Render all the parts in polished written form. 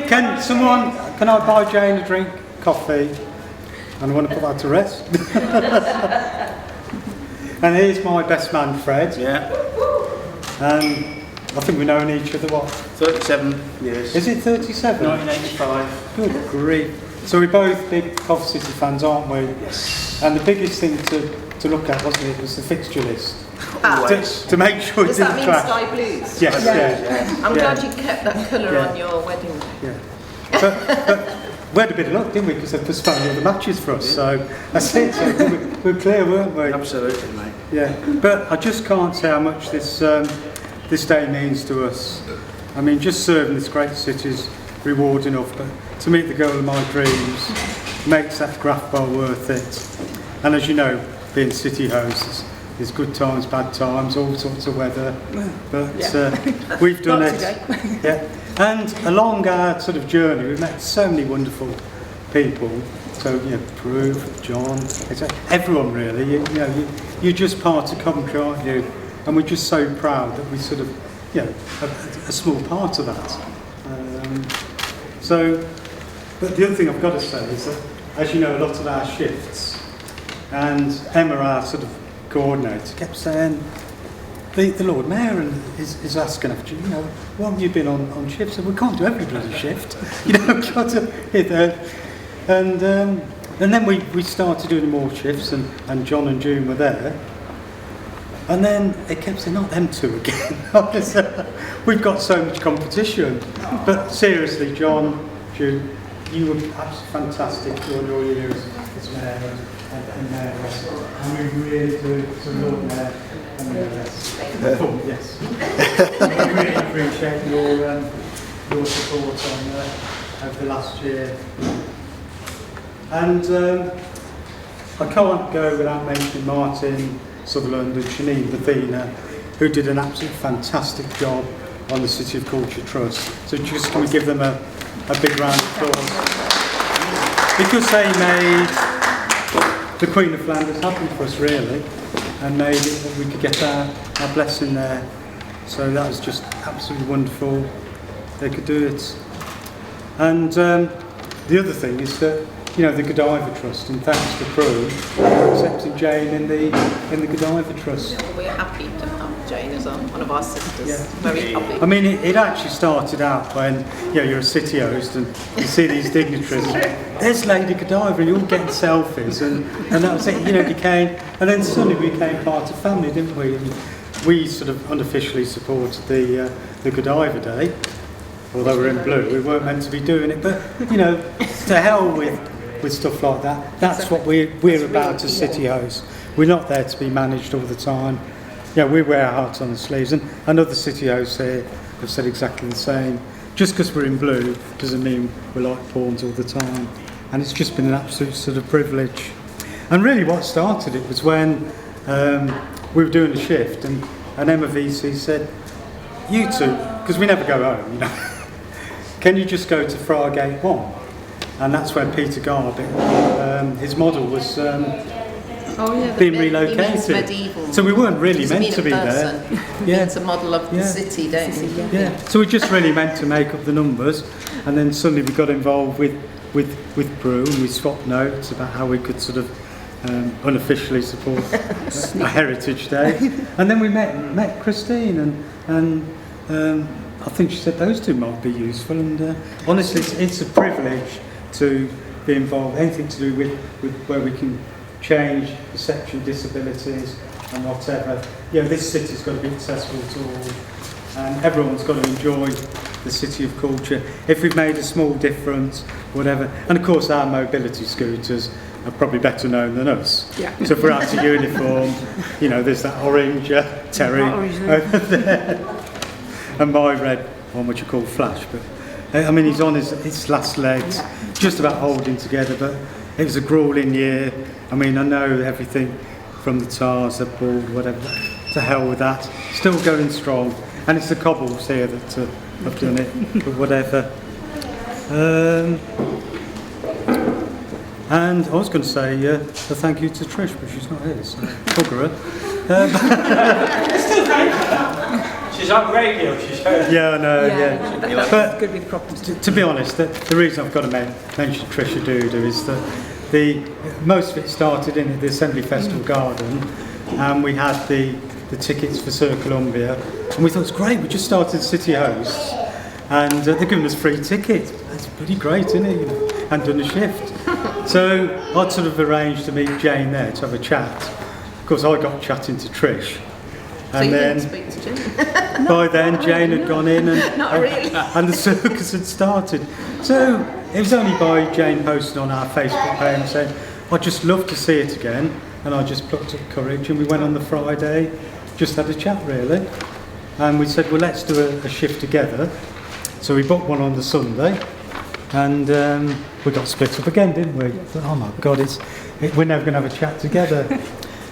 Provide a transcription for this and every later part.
Can I buy Jayne a drink, coffee? And I want to put that to rest. And here's my best man, Fred. Yeah. I think we've known each other, what? 37 years. Is it 37? 1985. Good grief. So we're both big Coventry City fans, aren't we? Yes. And the biggest thing to look at, wasn't it, was the fixture list. Always. To make sure it Does didn't that mean crash. sky blues? Yes, yeah. I'm glad you kept that colour Yeah. on your wedding day. Yeah. But we had a bit of luck, didn't we? Because they postponed all the matches for us. So that's it. So we were clear, weren't we? Absolutely, mate. Yeah. But I just can't say how much this day means to us. I mean, just serving this great city is reward enough, but to meet the girl of my dreams makes that graft bar worth it. And as you know, being city hosts, there's good times, bad times, all sorts of weather. But we've done it. Yeah. And along our sort of journey, we've met so many wonderful people. So, you know, Prue, John, everyone really. You're just part of Coventry, aren't you? And we're just so proud that we sort of, a small part of that. But the other thing I've got to say is that, as you know, a lot of our shifts, and Emma, our sort of coordinator, kept saying, the Lord Mayor is asking after you, why haven't you been on shifts? And we can't do every bloody shift, we've got to hit there. And then we started doing more shifts, and John and June were there. And then it kept saying, not them two again. We've got so much competition. But seriously, John, June, you were absolutely fantastic during your years as Mayor and Mayoress. And we really do to Lord Mayor and Mayoress. Yes. We really appreciate your support over the last year. And I can't go without mentioning Martin Sutherland and Janine Bethina, who did an absolutely fantastic job on the City of Culture Trust. So just can we give them a big round of applause? Because they made the Queen of Flanders happen for us, really, and made it that we could get our blessing there. So that was just absolutely wonderful. They could do it. And the other thing is that, the Godiva Trust, and thanks to Prue for accepting Jayne in the Godiva Trust. Yeah, we're happy to have Jayne as one of our sisters. Yeah. Very happy. I mean, it actually started out when you're a city host and you see these dignitaries. There's Lady Godiva, and you're all getting selfies, and that was it. And then suddenly we became part of family, didn't we? And we sort of unofficially supported the Godiva Day, although we're in blue. We weren't meant to be doing it, but to hell with stuff like that. That's what we're about as city hosts. We're not there to be managed all the time. We wear our hearts on the sleeves, and other city hosts here have said exactly the same. Just because we're in blue doesn't mean we're like pawns all the time. And it's just been an absolute sort of privilege. And really what started it was when we were doing a shift, and Emma VC said, you two, because we never go home, can you just go to Friargate 1? And that's where Peter Garbutt, his model was being relocated. Medieval. So we weren't really meant to be there. It's a model of the city, don't you? Yeah. So we just really meant to make up the numbers, and then suddenly we got involved with Prue, and we swapped notes about how we could sort of unofficially support a Heritage Day. And then we met Christine, and I think she said those two might be useful. And honestly, it's a privilege to be involved, anything to do with where we can change perception, disabilities and whatever. This city's got to be accessible to all, and everyone's got to enjoy the City of Culture. If we've made a small difference, whatever. And of course our mobility scooters are probably better known than us. Yeah. So if we're out of uniform, there's that orange Terry over there. And my red one, which I call Flash, but I mean he's on his last legs, just about holding together, but it was a grueling year. I mean, I know everything from the tars, the board, whatever, to hell with that. Still going strong, and it's the cobbles here that have done it, but whatever. And I was going to say a thank you to Trish, but she's not here, so bugger her. She's on radio, she's heard. Yeah, I know, yeah. That's But going to be the problem. to be honest, the reason I've got to mention Trisha Doodoo is that most of it started in the Assembly Festival Garden, and we had the tickets for Sir Columbia, and we thought it's great. We just started City Hosts, and they're giving us free tickets. That's pretty great, isn't it? You know, and done a shift. So I'd sort of arranged to meet Jayne there to have a chat. Of course, I got chatting to Trish. So And you then didn't speak to Jayne? by then Jayne had gone in and, Not really. and the circus had started. So it was only by Jayne posting on our Facebook page saying, I'd just love to see it again. And I just plucked up courage and we went on the Friday, just had a chat really. And we said, well, let's do a shift together. So we booked one on the Sunday and we got split up again, didn't we? Thought, oh my God, we're never going to have a chat together.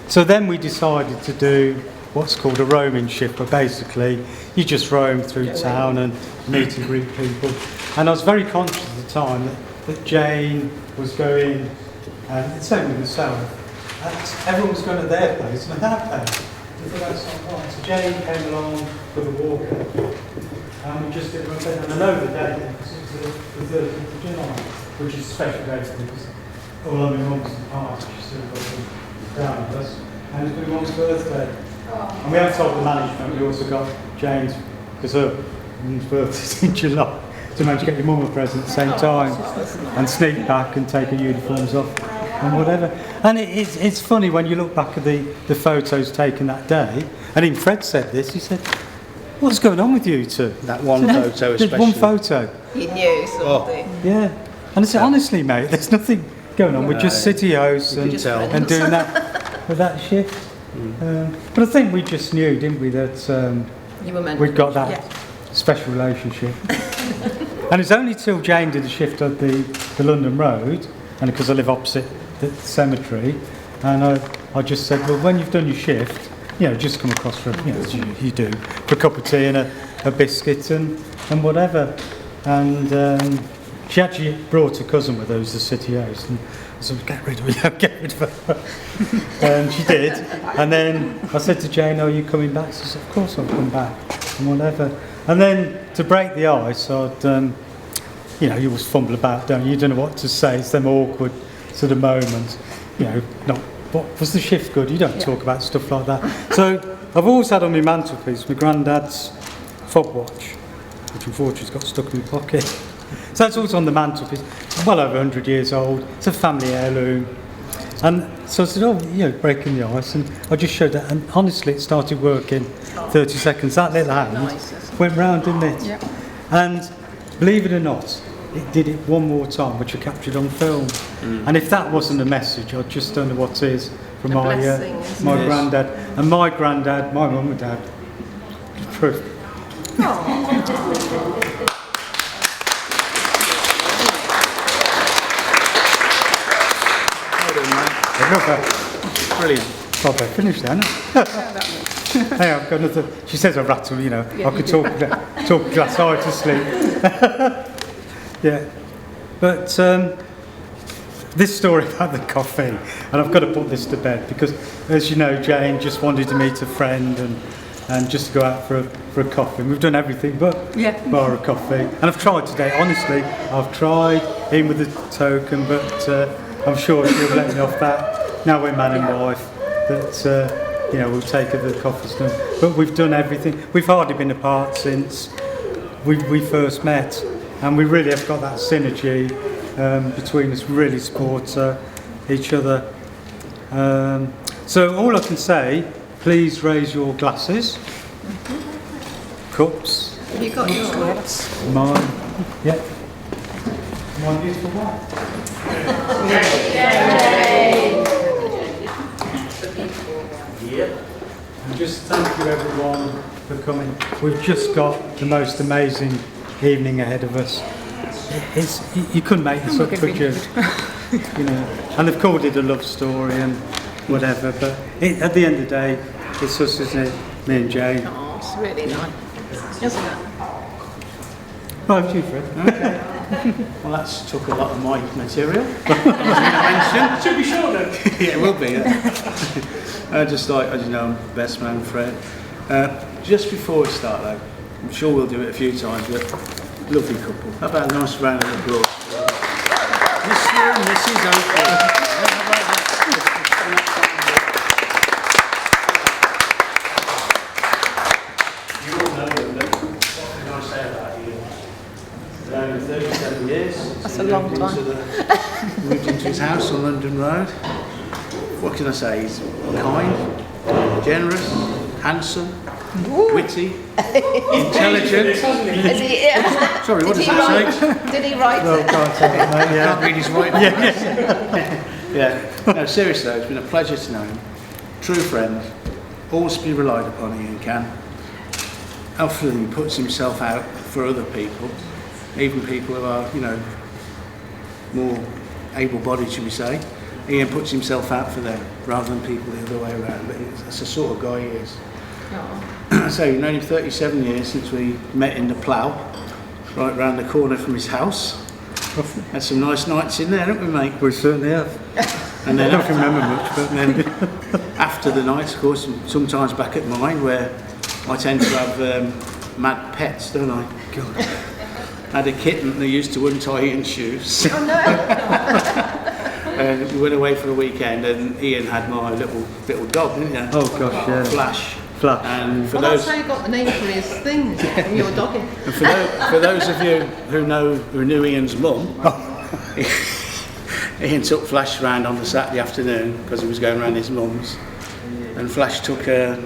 So then we decided to do what's called a roaming shift, where basically you just roam through town and meet and greet people. And I was very conscious at the time that Jayne was going, and same with myself, everyone was going to their place and our place. We thought that's not right. So Jayne came along with a walker, and we just did one thing. And I know the day, because it was the 30th of July, which is a special day for me, because all of my mum's and parts, she's still got them down with us. And it's my mum's birthday. And we haven't told the management, we also got Jayne's, because her mum's birthday's in July, to manage to get your mum a present at the same time, and sneak back and take her uniforms off and whatever. And it's funny when you look back at the photos taken that day, and even Fred said this, he said, what's going on with you two? That one photo especially. There's one photo. You knew something. Yeah. And I said, honestly mate, there's nothing going on, we're just city hosts and doing that shift. But I think we just knew, didn't we, that You were meant we'd got that special relationship. And it's only till Jayne did the shift up the London Road, and because I live opposite the cemetery, and I just said, well, when you've done your shift, you know, just come across for, you know, as you do, for a cup of tea and a biscuit and whatever. And she actually brought her cousin with her, who's the city host, and I said, get rid of her, get rid of her. And she did. And then I said to Jayne, are you coming back? She said, of course I'll come back, and whatever. And then to break the ice, I'd, you know, you always fumble about, don't you? You don't know what to say. It's them awkward sort of moments. You know, not, what was the shift good? You don't talk about stuff like that. So I've always had on my mantelpiece my granddad's fob watch, which unfortunately has got stuck in my pocket. So that's also on the mantelpiece. It's well over 100 years old. It's a family heirloom. And so I said, oh, you know, breaking the ice. And I just showed that. And honestly, it started working 30 seconds. That little hand went round, didn't it? Yep. And believe it or not, it did it one more time, which I captured on film. And if that wasn't a message, I just don't know what is from my granddad. And my granddad, my mum and dad. Proof. Brilliant. Well, I finished then. Hey, I've got another. She says I rattle, you know. I could talk a glass eye to sleep. Yeah. But this story about the coffee, and I've got to put this to bed because, as you know, Jayne just wanted to meet a friend and just to go out for a coffee. And we've done everything but bar a coffee. And I've tried today, honestly. I've tried, even with the token, but I'm sure she'll let me off that. Now we're man and wife, that you know, we'll take her to the coffee stand. But we've done everything. We've hardly been apart since we first met, and we really have got that synergy between us. Really support each other. So all I can say, please raise your glasses, cups. Have you got your cups? Mine, yeah. Mine beautiful one. And just thank you everyone for coming. We've just got the most amazing evening ahead of us. You couldn't make this up, could you? You know, and they've called it a love story and whatever, but at the end of the day, it's us, isn't it? Me and Jayne. Oh, it's really nice, isn't it? Right, to you, Fred. Okay. Well, that's took a lot of my material. It should be shorter. Yeah, it will be. Yeah. I just like, as you know, I'm best man Fred. Just before we start though, I'm sure we'll do it a few times, but lovely couple. How about a nice round of applause? Mr. and Mrs. Oakley. How about that? You all know that. What can I say about you? Around 37 years. That's a long time. Moved into his house on London Road. What can I say? He's kind, generous, handsome, witty, intelligent. Is he, Sorry, what does that say? Did he write Oh, it? can't tell it, mate, Can't yeah. read his writing. Yeah. No, seriously though, it's been a pleasure to know him. True friend, always be relied upon, Ian can. Often he puts himself out for other people, even people who are, you know, more able-bodied, should we say. Ian puts himself out for them rather than people the other way around. But that's the sort of guy he is. Oh. So we've known him 37 years since we met in the Plough, right round the corner from his house. Had some nice nights in there, haven't we, mate? We certainly have. And then I don't remember much, but then after the nights, of course, sometimes back at mine, where I tend to have mad pets, don't I? God. I had a kitten that used to untie Ian's shoes. Oh no! And we went away for a weekend, and Ian had my little dog, didn't you? Oh gosh, yeah. Flash. Flash. And for Well, those, that's how you got the name for his thing, from your doggy. and for those of you who knew Ian's mum, Ian took Flash round on the Saturday afternoon because he was going round his mum's, and Flash took a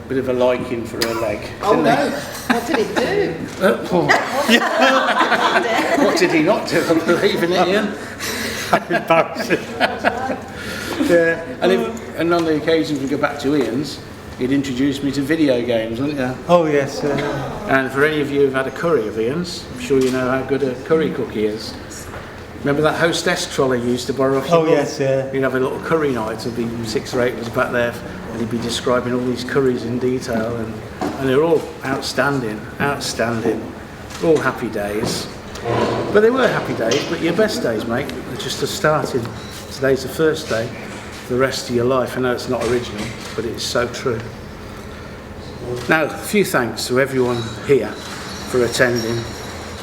bit of a liking for her leg. Oh didn't no! What did it do? What did he not do? I believe in it, Ian. Yeah, and on the occasions we go back to Ian's, he'd introduce me to video games, wouldn't you? Oh yes. And for any of you who've had a curry of Ian's, I'm sure you know how good a curry cook he is. Remember that hostess trolley you used to borrow off your mum? Yes, yeah. You'd have a little curry night, there'd be 6 or 8 of us back there, and he'd be describing all these curries in detail, and they're all outstanding, all happy days. But they were happy days, but your best days, mate, are just the starting. Today's the first day for the rest of your life. I know it's not original, but it's so true. Now, a few thanks to everyone here for attending,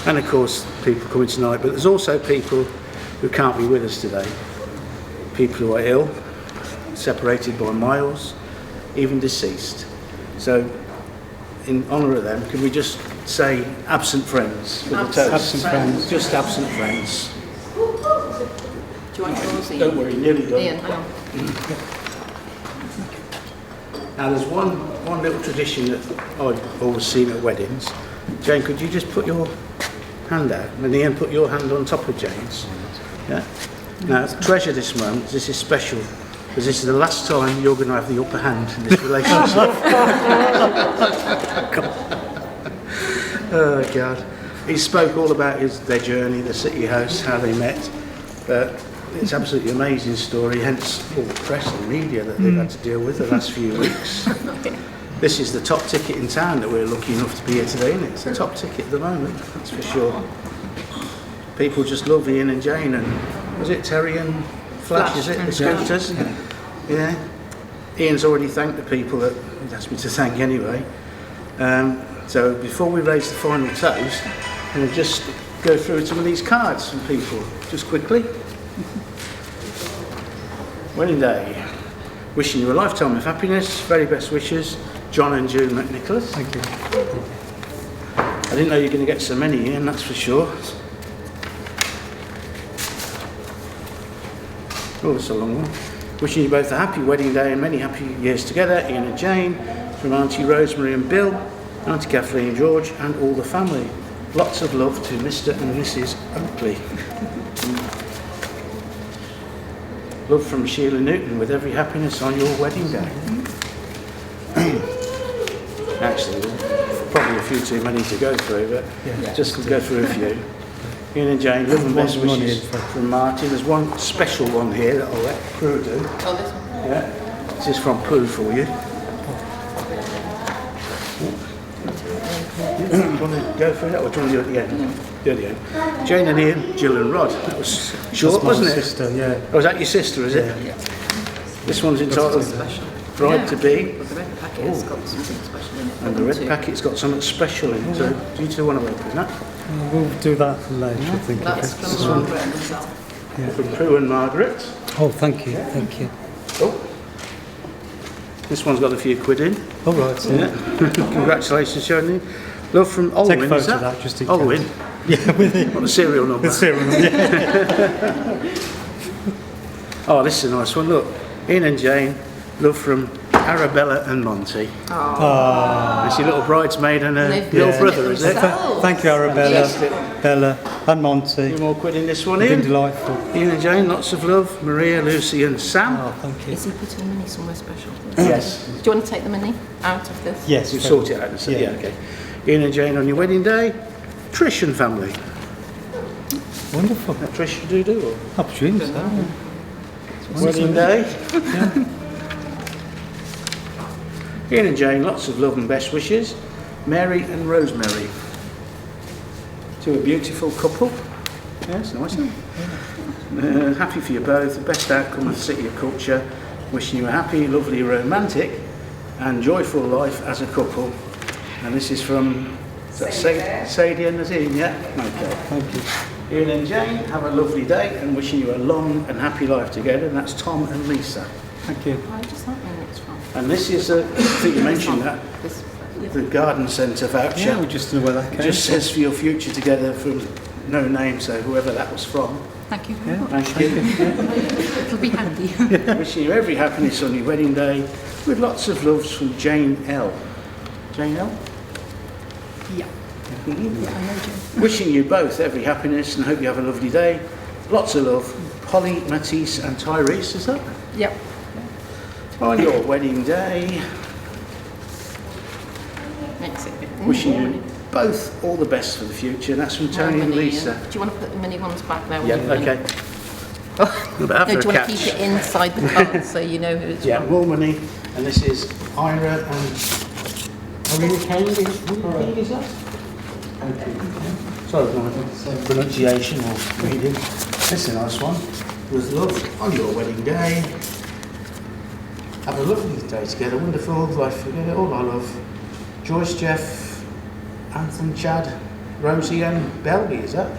and of course people coming tonight, but there's also people who can't be with us today. People who are ill, separated by miles, even deceased. So in honour of them, can we just say absent friends for the toast? Absent friends. Just absent friends. Do you want yours, Ian? Don't worry, nearly done. Ian, hang on. Now there's one little tradition that I've always seen at weddings. Jayne, could you just put your hand out, and Ian put your hand on top of Jayne's? Yeah. Now treasure this moment. This is special because this is the last time you're going to have the upper hand in this relationship. Oh God. He spoke all about their journey, the city house, how they met, but it's absolutely amazing story, hence all the press and media that they've had to deal with the last few weeks. This is the top ticket in town that we're lucky enough to be here today, isn't it? It's the top ticket at the moment, that's for sure. People just love Ian and Jayne, and was it Terry and Flash, is it? The scooters? Yeah. Ian's already thanked the people that he'd asked me to thank anyway. So before we raise the final toast, I'm going to just go through some of these cards from people, just quickly. Wedding day. Wishing you a lifetime of happiness, very best wishes, John and June McNicholas. Thank you. I didn't know you were going to get so many, Ian, that's for sure. Oh, that's a long one. Wishing you both a happy wedding day and many happy years together, Ian and Jayne, from Auntie Rosemary and Bill, Auntie Kathleen and George, and all the family. Lots of love to Mr. and Mrs. Oakley. Love from Sheila Newton, with every happiness on your wedding day. Actually, there's probably a few too many to go through, but just to go through a few. Ian and Jayne, love and best wishes from Martin. There's one special one here that I'll let Prue do. Oh, this one? Yeah, this is from Prue for you. Do you want to go through that, or do you want to do it at the end? Do it at the end. Jayne and Ian, Jill and Rod. That was short, That's my wasn't it? sister, yeah. Oh, was that your sister, is it? Yeah. This one's entitled Bride to Be. packet has got something special in it. for And the them red too. packet's got something special in it too. Do you two want to open that? We'll do that later, I think. That's okay. from Margaret and myself. From Prue and Margaret. Oh, thank you, thank you. Oh. This one's got a few quid in. All right, Yeah. Congratulations, Jayne. Love from Olwyn. Take a photo is of that just in Olwyn. case. Yeah, with it. What the serial number? The serial number, yeah. Oh, this is a nice one. Look, Ian and Jayne. Love from Arabella and Monty. It's your little bridesmaid and a They've little built brother, it is it? themselves. Thank you, Arabella, Yes. Bella, and Monty. Few more quid in this one, Been Ian. delightful. Ian and Jayne, lots of love. Maria, Lucy and Sam. Oh, thank you. Is he putting the money somewhere special? Yes. Do you want to take the money out of this? Yes, You sort it out and say, Yeah. yeah, okay. Ian and Jayne on your wedding day. Trish and family. Wonderful. Trish, you do or? Opportunities. Wedding day. Ian and Jayne, lots of love and best wishes. Mary and Rosemary. To a beautiful couple. Yes, nice one. Happy for you both. The best outcome of the City of Culture. Wishing you a happy, lovely, romantic and joyful life as a couple. And this is from Sadie and Nazim, yeah? Okay. Thank you. Ian and Jayne, have a lovely day and wishing you a long and happy life together. And that's Tom and Lisa. Thank you. Why does that mean it's from? And this is, I think you mentioned that, This, the garden centre voucher. Yeah, we just know where that came. Just says for your future together from no name, so whoever that was from. Thank you very much. Thank you. It'll be handy. Wishing you every happiness on your wedding day with lots of loves from Jayne L. Jayne L? Yeah. Yeah, I know, Jane. Wishing you both every happiness and hope you have a lovely day. Lots of love. Polly, Matisse and Tyrese, is that? Yep. On your wedding day. Makes it. Wishing you both all the best for the future. And that's from Tony and Lisa. Do you want to put the mini ones back there? Yeah, okay. Oh, But no, after do you a want to catch. keep it inside the card so you know who it's Yeah, from? more money. And this is Ira and Irene Kane, is that? Sorry for my pronunciation or reading. This is a nice one. With love on your wedding day. Have a lovely day together, wonderful life together, all our love. Joyce, Jeff, Anthony, Chad, Rosie and Belby, is that?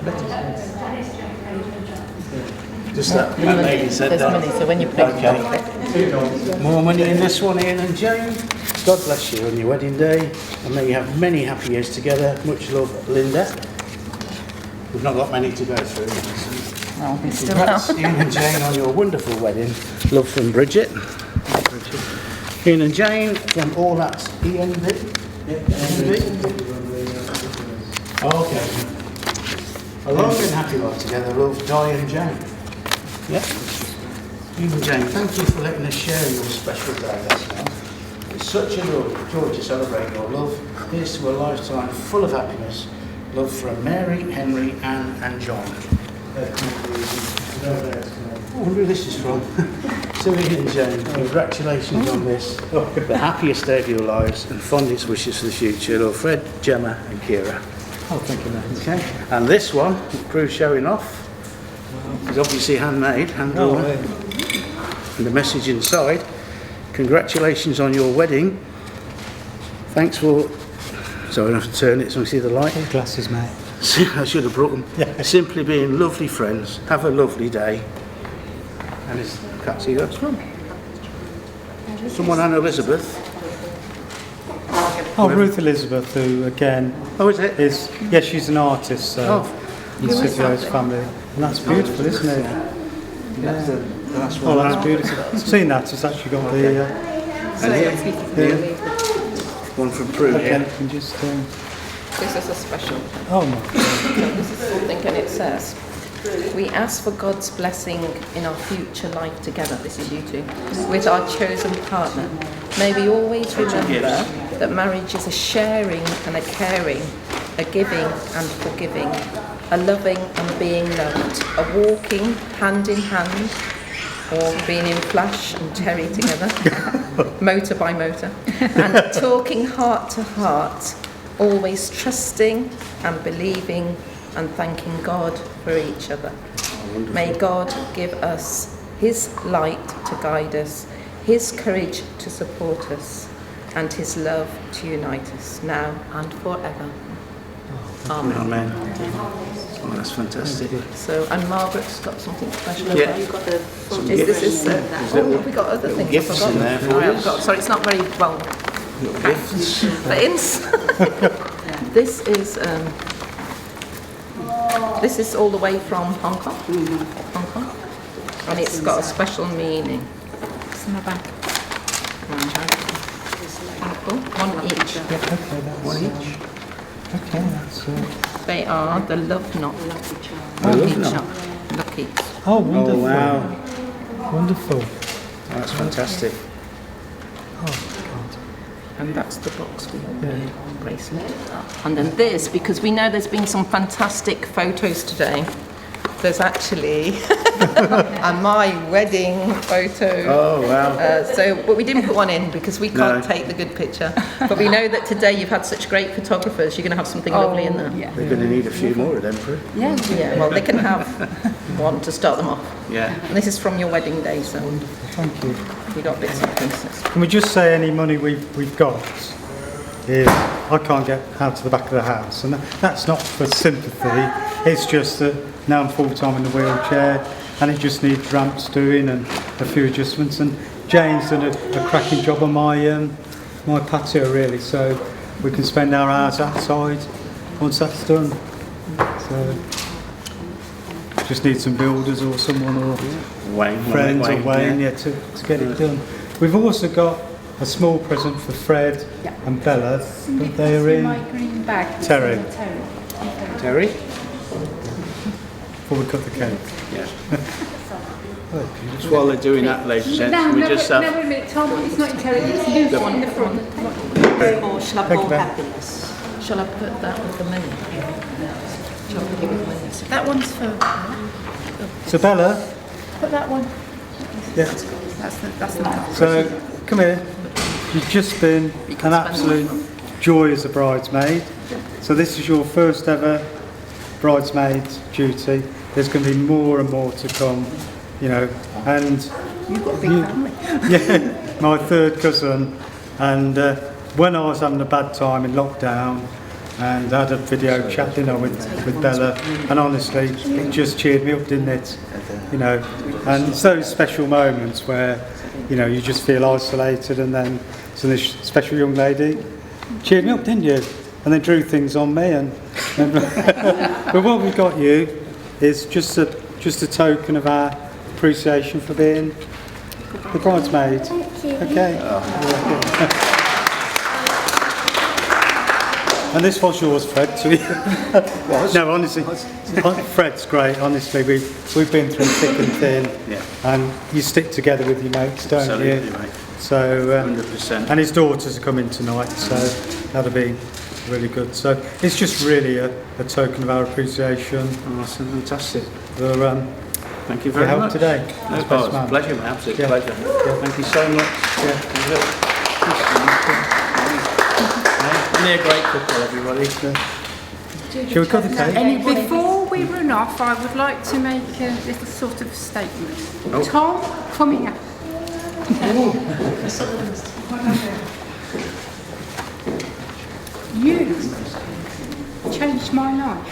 Just that lady said There's that. money, so when you put it Okay. More money in this one, Ian and Jayne. God bless you on your wedding day, and may you have many happy years together. Much love, Linda. We've not got many to go through. Oh, we still Congrats, have. Ian and Jayne, on your wonderful wedding. Love from Bridget. Ian and Jayne from all that's ENV. Okay. A long and happy life together. Love, Di and Jayne. Yeah. Ian and Jayne, thank you for letting us share your special day last night. It's such a joy to celebrate your love. Here's to a lifetime full of happiness. Love from Mary, Henry, Anne and John. I wonder who this is from. So Ian and Jayne, congratulations on this. The happiest day of your lives and fondest wishes for the future. Love, Fred, Gemma and Kira. Oh, thank you, Matt. Okay. And this one, Prue showing off, is obviously handmade, hand Oh, drawn. And the message inside, congratulations on your wedding. Thanks for, sorry I have to turn it so I can see the light. Glasses, mate. I should have brought them. Yeah. Simply being lovely friends. Have a lovely day. And it's, I can't see who that's from. Someone Anne Elizabeth. Oh, Ruth Elizabeth, who again Oh, is it? is, yeah, she's an artist, so in Who is Sylvia's that? family. And that's beautiful, isn't it? That's the last Oh, one. that's beautiful. I've seen that, it's actually got the, And here, one from Prue okay, here. you can just, This is a special. oh my, So this is something, and it says, we ask for God's blessing in our future life together, this is you two, with our chosen partner. May we always remember that marriage is a sharing and a caring, a giving and forgiving, a loving and being loved, a walking hand in hand, or being in Flash and Terry together, motor by motor, and talking heart to heart, always trusting and believing and thanking God for each other. May God give us His light to guide us, His courage to support us, and his love to unite us now and forever. Amen. Amen. Oh, that's fantastic. So, and Margaret's got something special. Yeah. You've got the Some we got other things. gifts in there for I have you. got, sorry, it's not very well. Little gifts. But this is all the way from Hong Kong. Hong Kong, and it's got a special meaning. It's in my bag. One each. One each. Okay, that's They are the love knot. Love knot. Lucky. oh, wonderful. Oh, wow. Wonderful. Oh, that's fantastic. And that's the box with the bracelet. And then this, because we know there's been some fantastic photos today. There's actually my wedding photo. Oh, wow. But we didn't put one in because we can't No. take the good picture. But we know that today you've had such great photographers. You're going to have something lovely in there. Yeah. They're going to need a few more of them, Prue. Yeah. Yeah, well, they can have one to start them off. Yeah. And this is from your wedding day, so Thank you. we got bits and pieces. Can we just say any money we've got is I can't get out to the back of the house, and that's not for sympathy. It's just that now I'm full-time in the wheelchair and it just needs ramps doing and a few adjustments, and Jayne's done a cracking job on my patio really, so we can spend our hours outside once that's done. So just need some builders or someone or friends or Wayne to get it done. We've also got a small present for Fred and Bella, but they are in my green bag. Terry. Terry? Before we cut the cake. Yeah. Just while they're doing that, ladies and No, gents, we no, just no, have... wait a minute, Tom, it's not Terry, it's you The- in the front. Or shall I Thank you, put Ben. happiness? Shall I put that with the menu? Shall I put it with the menu? That one's for, So Bella, put that one. yeah. That's the one. So come here. You've just been an absolute joy as a bridesmaid. So this is your first ever bridesmaid duty. There's going to be more and more to come, you know. And You've got a big family. yeah, my third cousin. And when I was having a bad time in lockdown, and I had a video chat, you know, with Bella, and honestly, it just cheered me up, didn't it? You know, and it's those special moments where, you know, you just feel isolated, and then so this special young lady cheered me up, didn't you? And then drew things on me, and but what we got you is just a token of our appreciation for being the bridesmaid. Okay. And this was yours, Fred. No, honestly, Fred's great. Honestly, we've been through thick and thin, and you stick together with your mates, don't Absolutely, you? mate. So, 100%. and his daughters are coming tonight, so that'll be really good. So it's just really a token of our appreciation Oh, that's fantastic. for Thank you your very help much. today. No, It's it's best a man. pleasure, mate. Absolute Yeah. pleasure. Thank you so much. Yeah. And they're a great couple, everybody. Shall we cut the cake? And before we run off, I would like to make a little sort of statement. Tom, come here. You changed my life.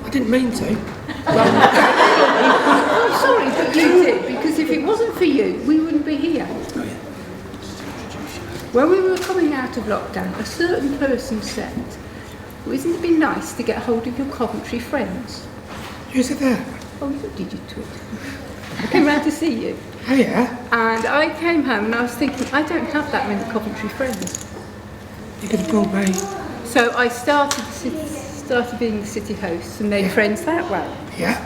I didn't mean to. I'm sorry, but you did, because if it wasn't for you, we wouldn't be here. When we were coming out of lockdown, a certain person said, well, isn't it be nice to get hold of your Coventry friends? Who said that? Oh, you did you tweet? I came round to see you. Oh yeah? And I came home and I was thinking, I don't have that many Coventry friends. You could have called me. So I started being the city host and made friends that way. Yeah?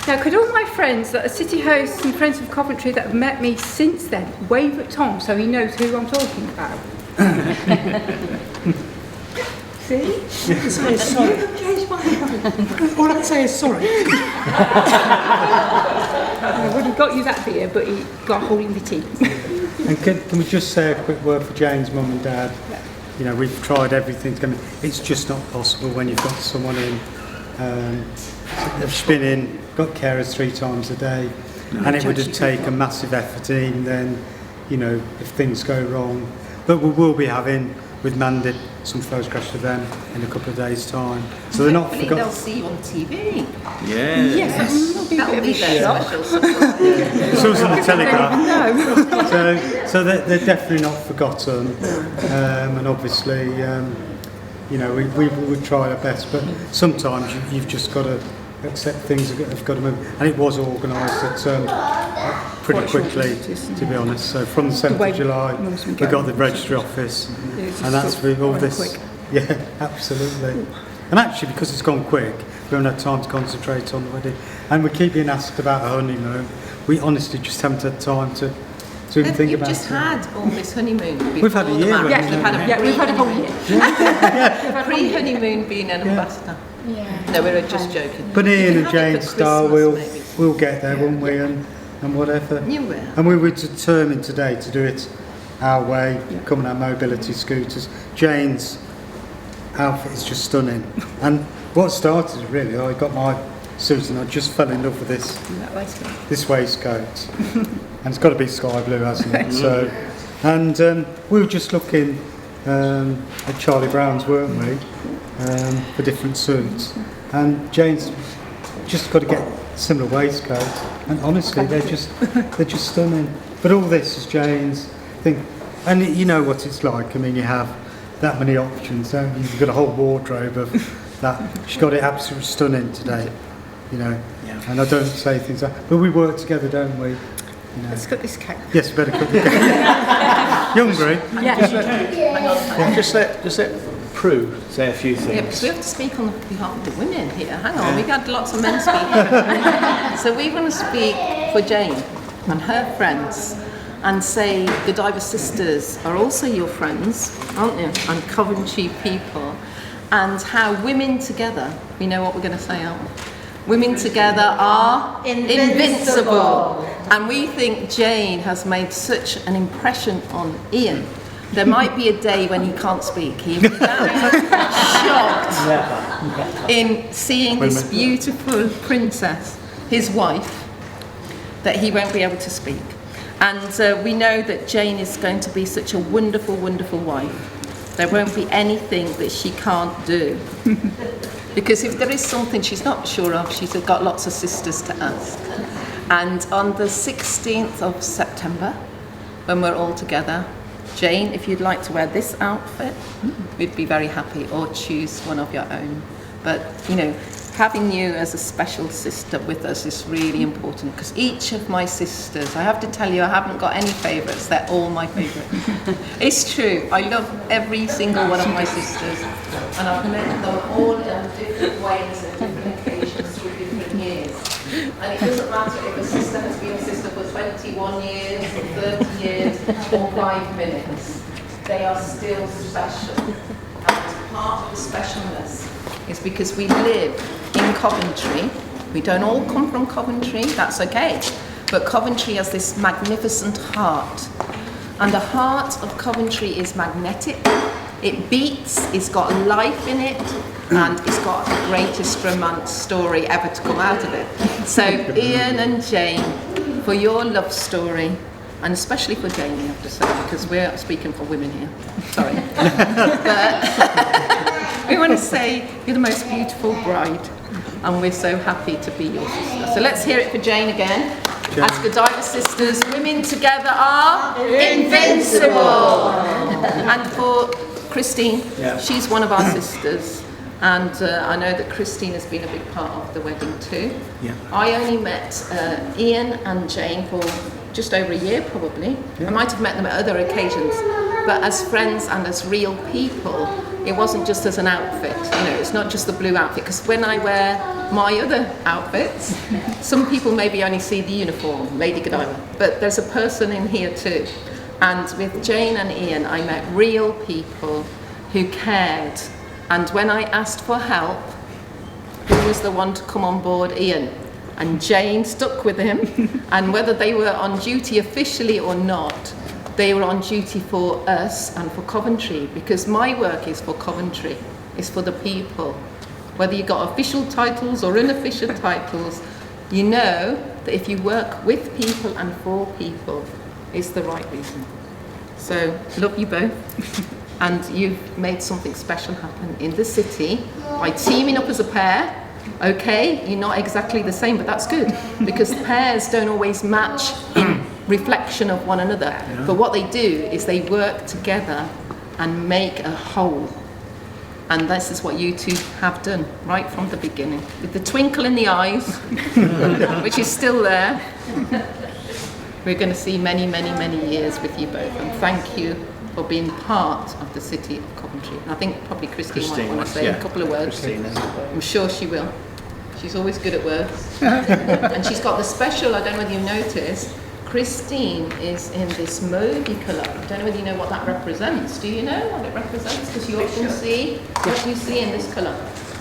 Now, could all my friends that are city hosts and friends of Coventry that have met me since then wave at Tom so he knows who I'm talking about? See? All I can say is sorry. All I can say is sorry. I would have got you that beer, but he got a hole in the tea. And can we just say a quick word for Jayne's mum and dad? You know, we've tried everything to come in. It's just not possible when you've got someone in, they've been in, got carers 3 times a day, and it would have taken massive effort in then, you know, if things go wrong. But we will be having, with Mandy, some photographs of them in a couple of days' time. So they're not Hopefully forgotten. they'll see you on TV. Yes, that'll be a That'll bit be of a their shock. special surprise. It's also on the Telegraph. No. So they're definitely not forgotten. And obviously, you know, we would try our best, but sometimes you've just got to accept things have got to move. And it was organised pretty Quite short quickly, notice, to be honest. So from the 7th way of July, most we of them got go. the registry office, It's and that's just with all went this. quick. Yeah, absolutely. And actually, because it's gone quick, we haven't had time to concentrate on the wedding. And we keep being asked about a honeymoon. We honestly just haven't had time to even think You've about just it. had all this honeymoon. We've had a before the year, marriage. haven't we? You've had a We've had a whole year. pre-honeymoon being an ambassador. Yeah. No, we were just joking. But You Ian can and have it Jayne for style, Christmas, we'll get there, won't we? And whatever. maybe. You will. And we were determined today to do it our way, come on our mobility scooters. Jayne's outfit is just stunning. And what started it really, I got my suit and I just fell in love with this waistcoat. And it's got to be sky blue, hasn't it? So, and we were just looking at Charlie Brown's, weren't we? For different suits. And Jayne's just got to get a similar waistcoat. And honestly, they're just stunning. But all this is Jayne's thing. And you know what it's like. I mean, you have that many options, don't you? You've got a whole wardrobe of that. She got it absolutely stunning today, you know. Yeah. And I don't say things like, but we work together, don't we? You know. Let's cut this cake. Yes, we better cook the cake. You hungry? Yeah. Just let Prue say a few Yeah, because things. we have to speak on behalf of the women here. Hang on, we've had lots of men speaking. So we want to speak for Jayne and her friends and say the Diver Sisters are also your friends, aren't you? And Coventry people. And how women together, we know what we're going to say, aren't we? Women together are invincible. And we think Jayne has made such an impression on Ian. There might be a day when he can't speak. He will be shocked in seeing this beautiful princess, his wife, that he won't be able to speak. And we know that Jayne is going to be such a wonderful, wonderful wife. There won't be anything that she can't do. Because if there is something she's not sure of, she's got lots of sisters to ask. And on the 16th of September, when we're all together, Jayne, if you'd like to wear this outfit, we'd be very happy, or choose one of your own. But, you know, having you as a special sister with us is really important, because each of my sisters, I have to tell you, I haven't got any favourites, they're all my favourites. It's true, I love every single one of my sisters, and I've met them all in different ways and different occasions through different years. And it doesn't matter if a sister has been a sister for 21 years, or 30 years, or 5 minutes, they are still special. And part of the specialness is because we live in Coventry. We don't all come from Coventry, that's okay. But Coventry has this magnificent heart. And the heart of Coventry is magnetic. It beats, it's got life in it, and it's got the greatest romance story ever to come out of it. So Ian and Jayne, for your love story, and especially for Jayne, I have to say, because we're speaking for women here. Sorry. But we want to say you're the most beautiful bride, and we're so happy to be your sister. So let's hear it for Jayne again. As Godiva sisters, women together are invincible. And for Christine, she's one of our sisters. And I know that Christine has been a big part of the wedding too. Yeah. I only met Ian and Jayne for just over a year probably. I might have met them at other occasions, but as friends and as real people, it wasn't just as an outfit. You know, it's not just the blue outfit, because when I wear my other outfits, some people maybe only see the uniform, Lady Godiva, but there's a person in here too. And with Jayne and Ian, I met real people who cared. And when I asked for help, who was the one to come on board? Ian. And Jayne stuck with him. And whether they were on duty officially or not, they were on duty for us and for Coventry, because my work is for Coventry, it's for the people. Whether you got official titles or unofficial titles, you know that if you work with people and for people, it's the right reason. So, love you both. And you've made something special happen in the city by teaming up as a pair. Okay, you're not exactly the same, but that's good, because pairs don't always match in reflection of one another. Yeah. But what they do is they work together and make a whole. And this is what you two have done right from the beginning, with the twinkle in the eyes, which is still there. We're going to see many, many, many years with you both. And thank you for being part of the city of Coventry. And I think probably Christine might want to say a couple of words. I'm sure she will. She's always good at words. And she's got the special, I don't know whether you noticed, Christine is in this mauvey colour. I don't know whether you know what that represents. Do you know what it represents? Because you often see, what do you see in this colour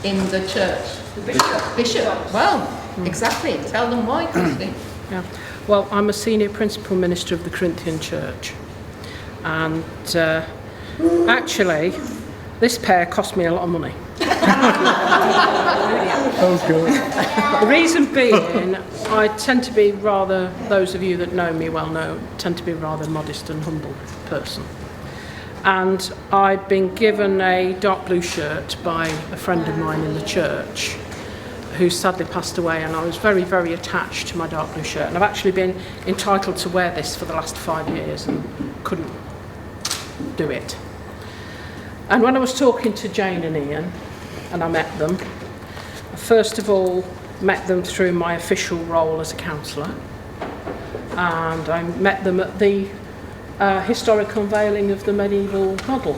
in the church? The bishop. Bishop. Well, exactly. Tell them why, Christine. Yeah. Well, I'm a senior principal minister of the Corinthian Church. And actually, this pair cost me a lot of money. Oh, God. The reason being, I tend to be rather, those of you that know me well know, tend to be a rather modest and humble person. And I'd been given a dark blue shirt by a friend of mine in the church who sadly passed away, and I was very, very attached to my dark blue shirt. And I've actually been entitled to wear this for the last 5 years and couldn't do it. And when I was talking to Jayne and Ian, and I met them, I first of all met them through my official role as a counsellor, and I met them at the historic unveiling of the medieval model.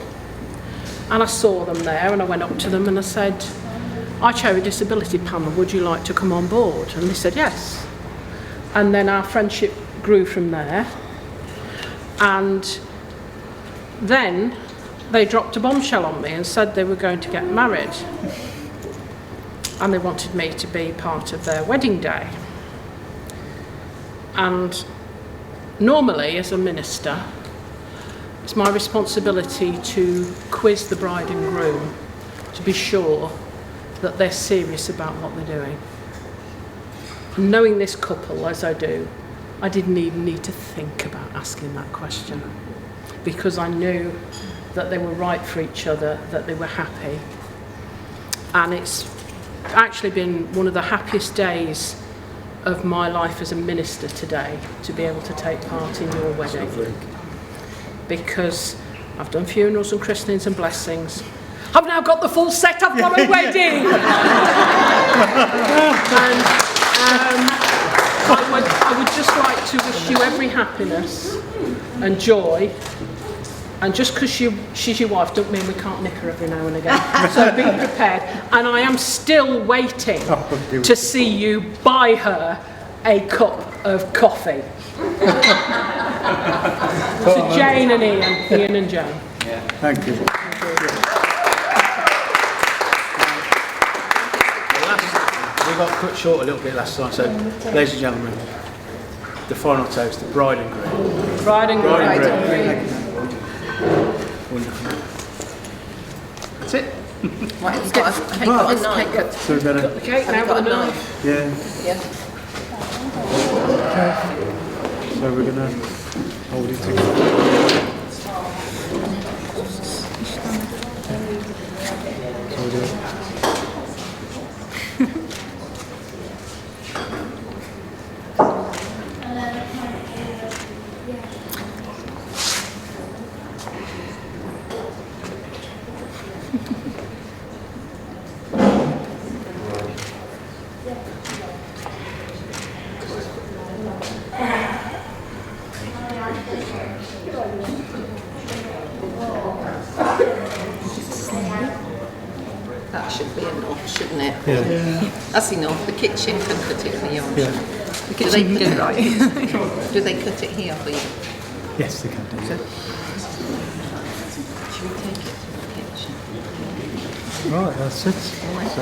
And I saw them there, and I went up to them and I said, I chair a disability panel, would you like to come on board? And they said yes. And then our friendship grew from there, and then they dropped a bombshell on me and said they were going to get married, and they wanted me to be part of their wedding day. And normally, as a minister, it's my responsibility to quiz the bride and groom to be sure that they're serious about what they're doing. And knowing this couple as I do, I didn't even need to think about asking that question, because I knew that they were right for each other, that they were happy. And it's actually been one of the happiest days of my life as a minister today, to be able to take part in your wedding. Because I've done funerals and christenings and blessings. I've now got the full set up for a wedding! And I would just like to wish you every happiness and joy. And just because she's your wife, don't mean we can't nick her every now and again. So be prepared. And I am still waiting to see you buy her a cup of coffee. So Jayne and Ian and Jayne. Yeah. Thank you. We got cut short a little bit last time, so ladies and gentlemen, the final toast, the bride and groom. Bride and groom. Wonderful. That's it. Right, you've got a cake on a knife. So we're gonna, Got the cake now with a knife. yeah. Yeah. So we're gonna hold it together. So we're gonna, That should be enough, shouldn't it? yeah. That's enough. The kitchen can cut it for you. Yeah. The kitchen can get right. Do they cut it here for you? Yes, they can do. Should we take it to the kitchen? Right, that's it. Right. So,